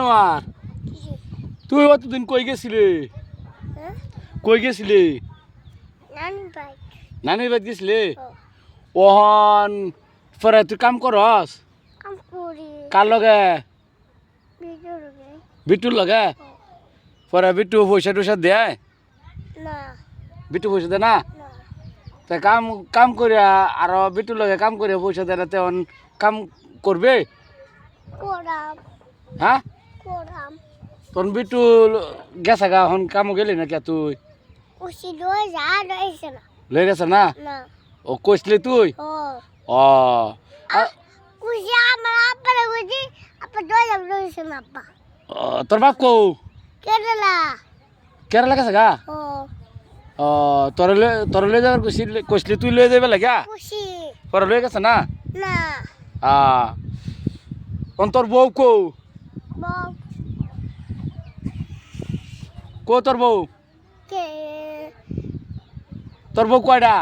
আর তুই অতদিন কই গেছিলি? কই গেছিলি? নানির বাড়ি গেছিলি? ওহন পরে তুই কাম করস? কার লগে? বিটুর লগে? পরে বিটু পয়সা টয়সা দেয়? বিটু পয়সা দেয় না? তা কাম কাম করিয়া আর বিটুর লগে কাম করিয়া পয়সা দেয় না তেমন কাম করবে? হ্যাঁ তোর বিটু গেছে গা এখন কামও গেলি না কে তুই? লয়ে গেছে না? ও কইসলি তুই? ও তোর বাপ কৌ? কেরালা গেছে গা? ও তোর লয়ে যাবার কইসলি তুই লয়ে যাবে লাগা? পরে লয়ে গেছে না? তোর বউ কৌ? কো তোর বউ? তোর বউ কয়টা?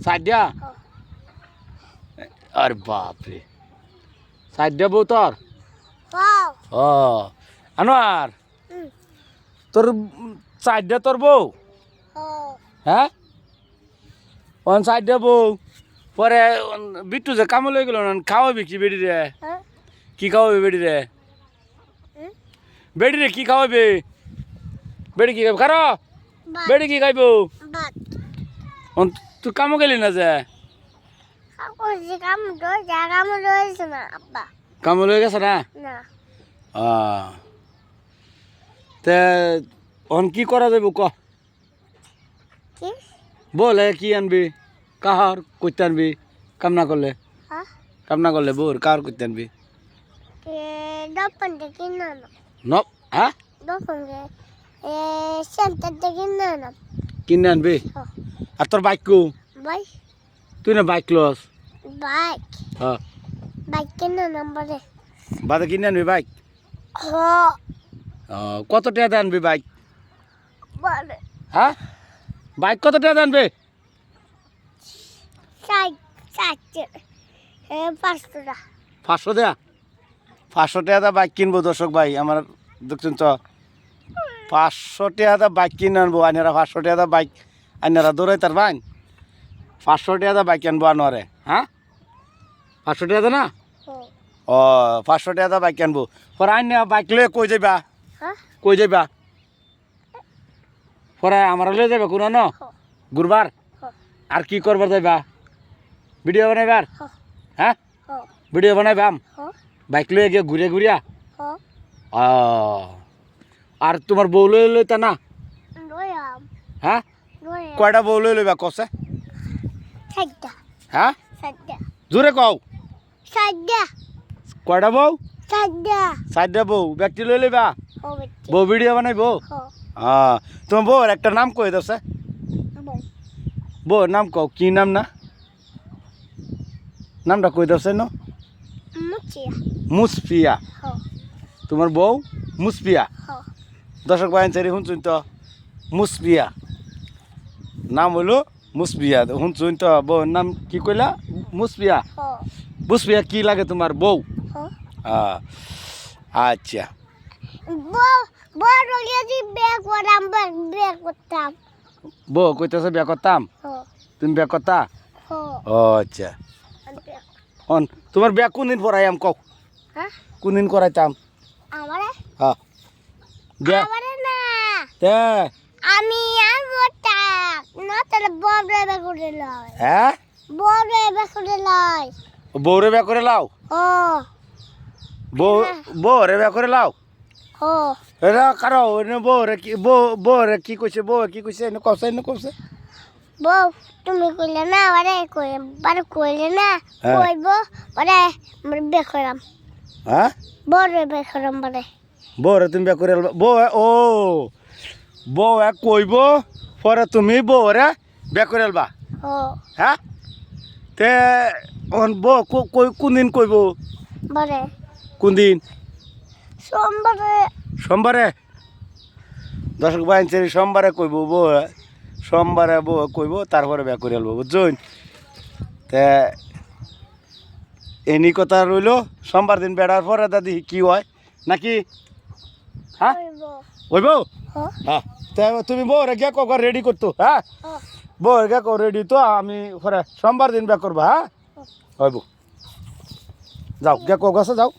সাইডা? আরে বাপরে সাইডা বউ তোর? ও আনোয়ার তোর সাইডা তোর বউ? হ্যাঁ সাইডা বউ পরে বিট্টু যে কামে লয়ে গেল খাওয়াবি কি বেড়ি রে? কি খাওয়াবি বেড়ি রে? বেড়ি রে কি খাওয়াবি? বেড়ি কি খাবি? খারো বেড়ি কি খাইব? তুই কামও গেলি না যে? কামে লয়ে গেছে না? তে কি করা যাবে ক? বলে কি আনবি? কাহার করতে আনবি? কাম না করলে বোর কাহার করতে আনবি? হ্যাঁ কিনে আনবি? আর তোর বাইক কো? তুই না বাইক লস? হ্যাঁ বাদে কিনে আনবি বাইক? কত টাকা আনবি বাইক? হ্যাঁ বাইক কত টাকা আনবে? 500 টাকা? 500 টাকা বাইক কিনবো দর্শক ভাই আমার দেখছেন তো 500 টাকা বাইক কিনে আনবো আইনারা 500 টাকা বাইক আইনারা দৌড়াই তার বাইন 500 টাকা বাইক আনবো আনোয়ারে হ্যাঁ 500 টাকা না? ও 500 টাকা বাইক আনবো পরে আইনা বাইক লয়ে কই যাইবা? কই যাইবা? পরে আমার লয়ে যাবে কোনো ন ঘুরবার? আর কি করবার যাইবা? ভিডিও বানাইবার? হ্যাঁ ভিডিও বানাইবাম বাইক লয়ে গিয়ে ঘুরে ঘুরিয়া? আর তোমার বউ লয়ে লইতা না? হ্যাঁ কয়টা বউ লয়ে লইবা কসে? হ্যাঁ জোরে কও কয়টা বউ? 4টা বউ ব্যক্তি লয়ে লইবা? বউ ভিডিও বানাইবো? তোমার বউর একটা নাম কই দছে? বউর নাম কও কি নাম না? নামটা কই দছে ন? মুসফিয়া তোমার বউ মুসফিয়া দর্শক ভাই শুনছুন তো মুসফিয়া নাম হইল মুসফিয়া শুনছুন তো বউর নাম কি কইলা? মুসফিয়া মুসফিয়া কি লাগে তোমার বউ? আচ্ছা বউ কইতেছে বিয়া করতাম তুমি বিয়া করতা? ও আচ্ছা তোমার বিয়া কোনদিন পড়াইয়াম কও? কোনদিন করাইতাম? হ্যাঁ বউরে বিয়া করে লাও? বউরে বিয়া করে লাও? কারো বউরে কি কইছে? বউ কি কইছে? কইছে বউ তুমি কইলে না আরে কইলে না কইব পরে আমরা বিয়ে করাম। হ্যাঁ বউরে বিয়ে করাম পরে বউরে তুমি বিয়ে করে বউ ও বউ কইব পরে তুমি বউরে বিয়ে করে আলবা? হ্যাঁ তে বউ কোনদিন কইব? বরে কোনদিন? সোমবারে দর্শক ভাই সোমবারে কইব বউ সোমবারে বউ কইব তারপরে বিয়া করে আলবো বুঝছেন? তে এনি কথা রইল সোমবার দিন বেড়ার পরে দাদি কি হয় নাকি হ্যাঁ কইব ওইব হ্যাঁ হ্যাঁ তা তুমি বউ রেখে কখন রেডি করতো হ্যাঁ হ্যাঁ বউ রেখে রেডি তো আমি পরে সোমবার দিন ব্যাক করবা হ্যাঁ হইব যাও গে কক আছে যাও